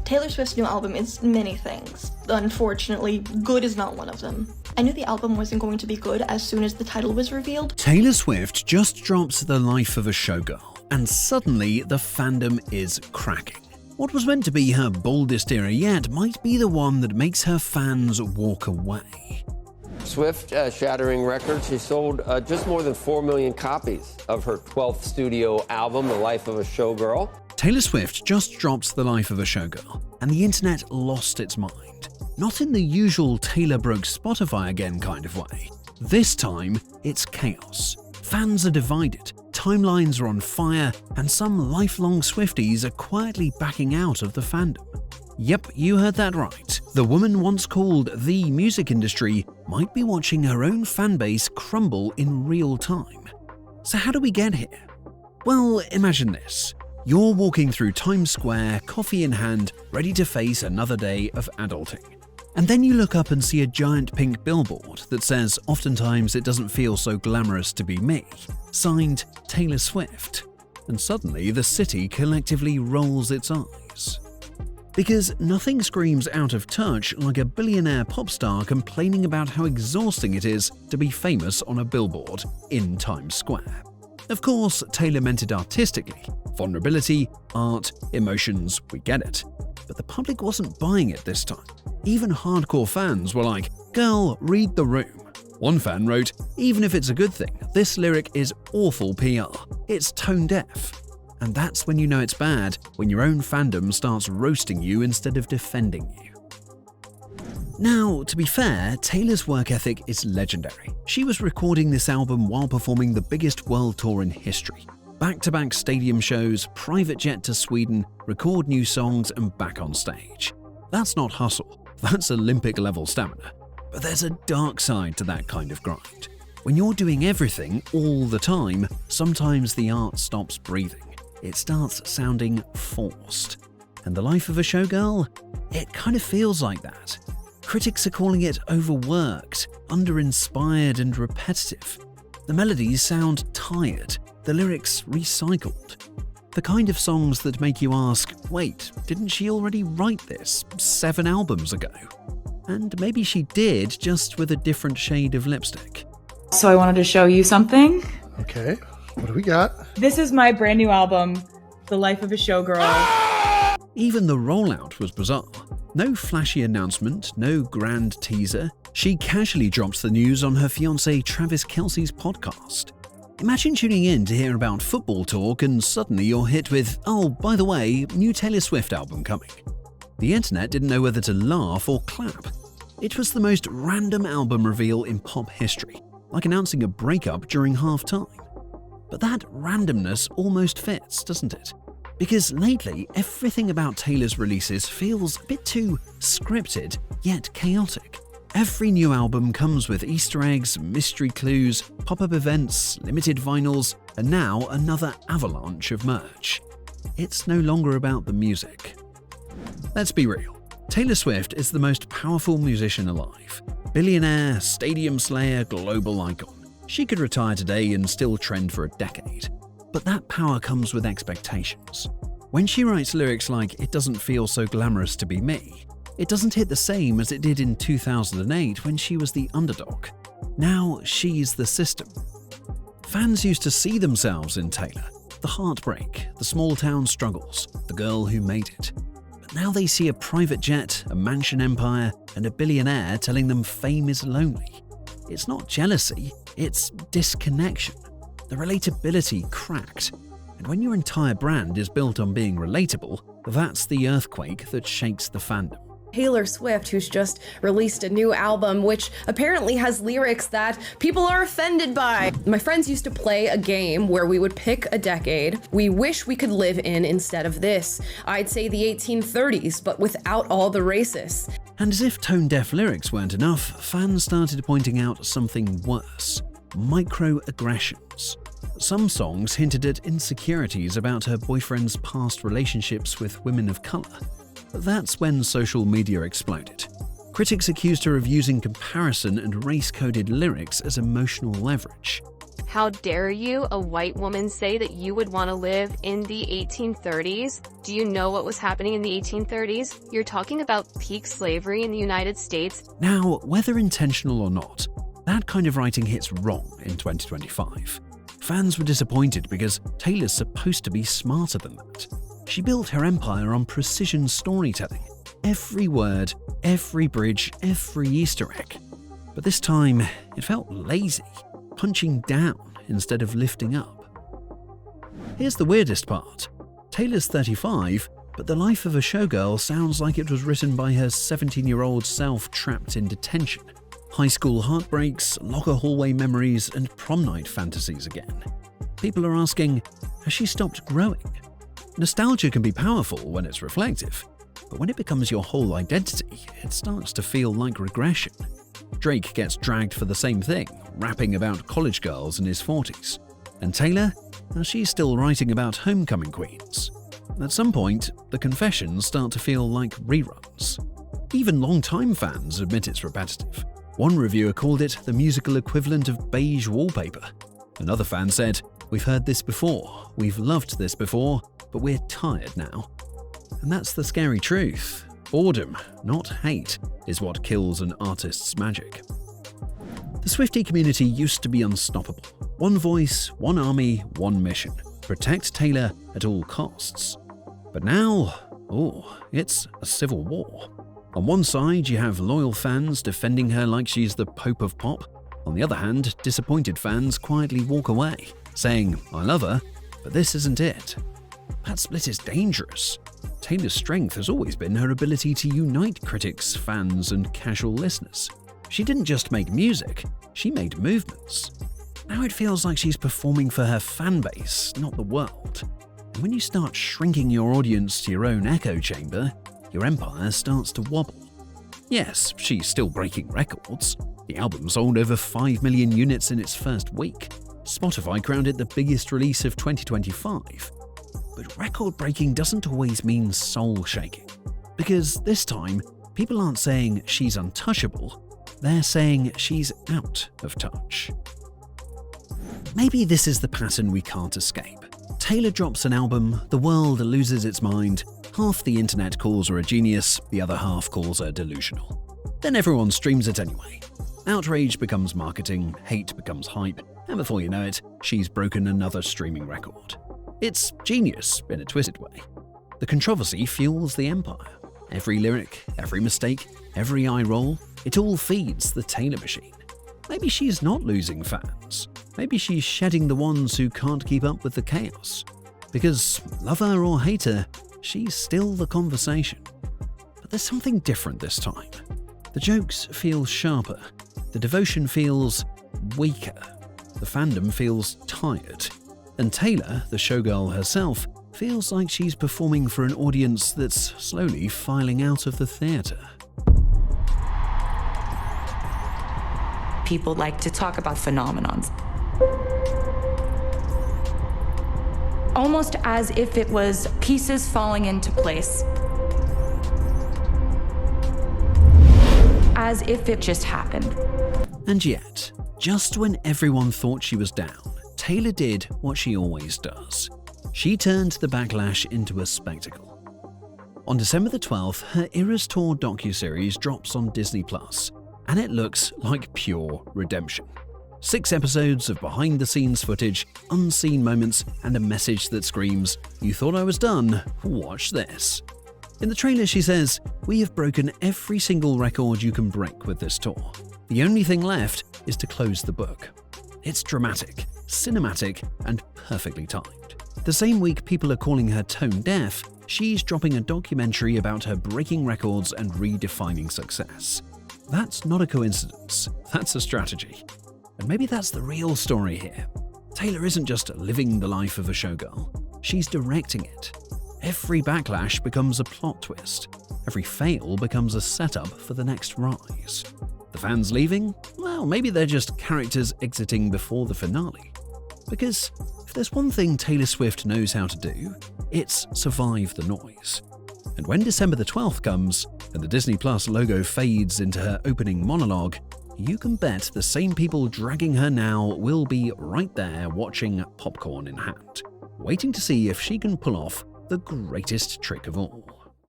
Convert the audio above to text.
Taylor Swift's new album is many things. Unfortunately, good is not one of them. I knew the album wasn't going to be good as soon as the title was revealed. Taylor Swift just drops The Life of a Showgirl, and suddenly the fandom is cracking. What was meant to be her boldest era yet might be the one that makes her fans walk away. Swift shattering records. She sold just more than 4 million copies of her 12th studio album, The Life of a Showgirl. Taylor Swift just dropped The Life of a Showgirl, and the internet lost its mind. Not in the usual Taylor broke Spotify again kind of way. This time, it's chaos. Fans are divided, timelines are on fire, and some lifelong Swifties are quietly backing out of the fandom. Yep, you heard that right. The woman once called the music industry might be watching her own fanbase crumble in real time. So how do we get here? Well, imagine this. You're walking through Times Square, coffee in hand, ready to face another day of adulting. And then you look up and see a giant pink billboard that says, "Oftentimes it doesn't feel so glamorous to be me," signed Taylor Swift. And suddenly the city collectively rolls its eyes. Because nothing screams out of touch like a billionaire pop star complaining about how exhausting it is to be famous on a billboard in Times Square. Of course, Taylor meant it artistically. Vulnerability, art, emotions, we get it. But the public wasn't buying it this time. Even hardcore fans were like, "Girl, read the room." One fan wrote, "Even if it's a good thing, this lyric is awful PR. It's tone deaf." And that's when you know it's bad, when your own fandom starts roasting you instead of defending you. Now, to be fair, Taylor's work ethic is legendary. She was recording this album while performing the biggest world tour in history. Back-to-back stadium shows, private jet to Sweden, record new songs, and back on stage. That's not hustle, that's Olympic-level stamina. But there's a dark side to that kind of grind. When you're doing everything all the time, sometimes the art stops breathing. It starts sounding forced. And The Life of a Showgirl? It kind of feels like that. Critics are calling it overworked, under-inspired, and repetitive. The melodies sound tired, the lyrics recycled. The kind of songs that make you ask, wait, didn't she already write this 7 albums ago? And maybe she did, just with a different shade of lipstick. So I wanted to show you something. Okay, what do we got? This is my brand new album, The Life of a Showgirl. Even the rollout was bizarre. No flashy announcement, no grand teaser. She casually drops the news on her fiancé Travis Kelce's podcast. Imagine tuning in to hear about football talk and suddenly you're hit with, "Oh, by the way, new Taylor Swift album coming." The internet didn't know whether to laugh or clap. It was the most random album reveal in pop history, like announcing a breakup during halftime. But that randomness almost fits, doesn't it? Because lately, everything about Taylor's releases feels a bit too scripted, yet chaotic. Every new album comes with Easter eggs, mystery clues, pop-up events, limited vinyls, and now another avalanche of merch. It's no longer about the music. Let's be real. Taylor Swift is the most powerful musician alive. Billionaire, stadium slayer, global icon. She could retire today and still trend for a decade. But that power comes with expectations. When she writes lyrics like "It doesn't feel so glamorous to be me," it doesn't hit the same as it did in 2008 when she was the underdog. Now she's the system. Fans used to see themselves in Taylor. The heartbreak, the small town struggles, the girl who made it. But now they see a private jet, a mansion empire, and a billionaire telling them fame is lonely. It's not jealousy, it's disconnection. The relatability cracked. And when your entire brand is built on being relatable, that's the earthquake that shakes the fandom. Taylor Swift, who's just released a new album, which apparently has lyrics that people are offended by. My friends used to play a game where we would pick a decade we wish we could live in instead of this. I'd say the 1830s, but without all the racists. And as if tone-deaf lyrics weren't enough, fans started pointing out something worse. Microaggressions. Some songs hinted at insecurities about her boyfriend's past relationships with women of color. That's when social media exploded. Critics accused her of using comparison and race-coded lyrics as emotional leverage. How dare you, a white woman, say that you would want to live in the 1830s? Do you know what was happening in the 1830s? You're talking about peak slavery in the United States. Now, whether intentional or not, that kind of writing hits wrong in 2025. Fans were disappointed because Taylor's supposed to be smarter than that. She built her empire on precision storytelling. Every word, every bridge, every Easter egg. But this time, it felt lazy, punching down instead of lifting up. Here's the weirdest part. Taylor's 35, but the life of a showgirl sounds like it was written by her 17-year-old self trapped in detention. High school heartbreaks, locker hallway memories, and prom night fantasies again. People are asking, has she stopped growing? Nostalgia can be powerful when it's reflective, but when it becomes your whole identity, it starts to feel like regression. Drake gets dragged for the same thing, rapping about college girls in his 40s. And Taylor? She's still writing about homecoming queens. At some point, the confessions start to feel like reruns. Even longtime fans admit it's repetitive. One reviewer called it the musical equivalent of beige wallpaper. Another fan said, "We've heard this before, we've loved this before, but we're tired now." And that's the scary truth. Boredom, not hate, is what kills an artist's magic. The Swiftie community used to be unstoppable. One voice, one army, one mission. Protect Taylor at all costs. But now, it's a civil war. On one side, you have loyal fans defending her like she's the Pope of Pop. On the other hand, disappointed fans quietly walk away, saying, "I love her, but this isn't it." That split is dangerous. Taylor's strength has always been her ability to unite critics, fans, and casual listeners. She didn't just make music, she made movements. Now it feels like she's performing for her fanbase, not the world. And when you start shrinking your audience to your own echo chamber, your empire starts to wobble. Yes, she's still breaking records. The album sold over 5 million units in its first week. Spotify crowned it the biggest release of 2025. But record-breaking doesn't always mean soul-shaking. Because this time, people aren't saying she's untouchable, they're saying she's out of touch. Maybe this is the pattern we can't escape. Taylor drops an album, the world loses its mind, half the internet calls her a genius, the other half calls her delusional. Then everyone streams it anyway. Outrage becomes marketing, hate becomes hype, and before you know it, she's broken another streaming record. It's genius in a twisted way. The controversy fuels the empire. Every lyric, every mistake, every eye roll, it all feeds the Taylor machine. Maybe she's not losing fans. Maybe she's shedding the ones who can't keep up with the chaos. Because, love her or hate her, she's still the conversation. But there's something different this time. The jokes feel sharper. The devotion feels weaker. The fandom feels tired. And Taylor, the showgirl herself, feels like she's performing for an audience that's slowly filing out of the theatre. People like to talk about phenomenons. Almost as if it was pieces falling into place. As if it just happened. And yet, just when everyone thought she was down, Taylor did what she always does. She turned the backlash into a spectacle. On December the 12th, her Eras Tour docuseries drops on Disney+, and it looks like pure redemption. 6 episodes of behind-the-scenes footage, unseen moments, and a message that screams, "You thought I was done? Watch this." In the trailer she says, "We have broken every single record you can break with this tour. The only thing left is to close the book." It's dramatic, cinematic, and perfectly timed. The same week people are calling her tone deaf, she's dropping a documentary about her breaking records and redefining success. That's not a coincidence, that's a strategy. And maybe that's the real story here. Taylor isn't just living the life of a showgirl, she's directing it. Every backlash becomes a plot twist. Every fail becomes a setup for the next rise. The fans leaving? Well, maybe they're just characters exiting before the finale. Because if there's one thing Taylor Swift knows how to do, it's survive the noise. And when December the 12th comes, and the Disney Plus logo fades into her opening monologue, you can bet the same people dragging her now will be right there watching, popcorn in hand, waiting to see if she can pull off the greatest trick of all.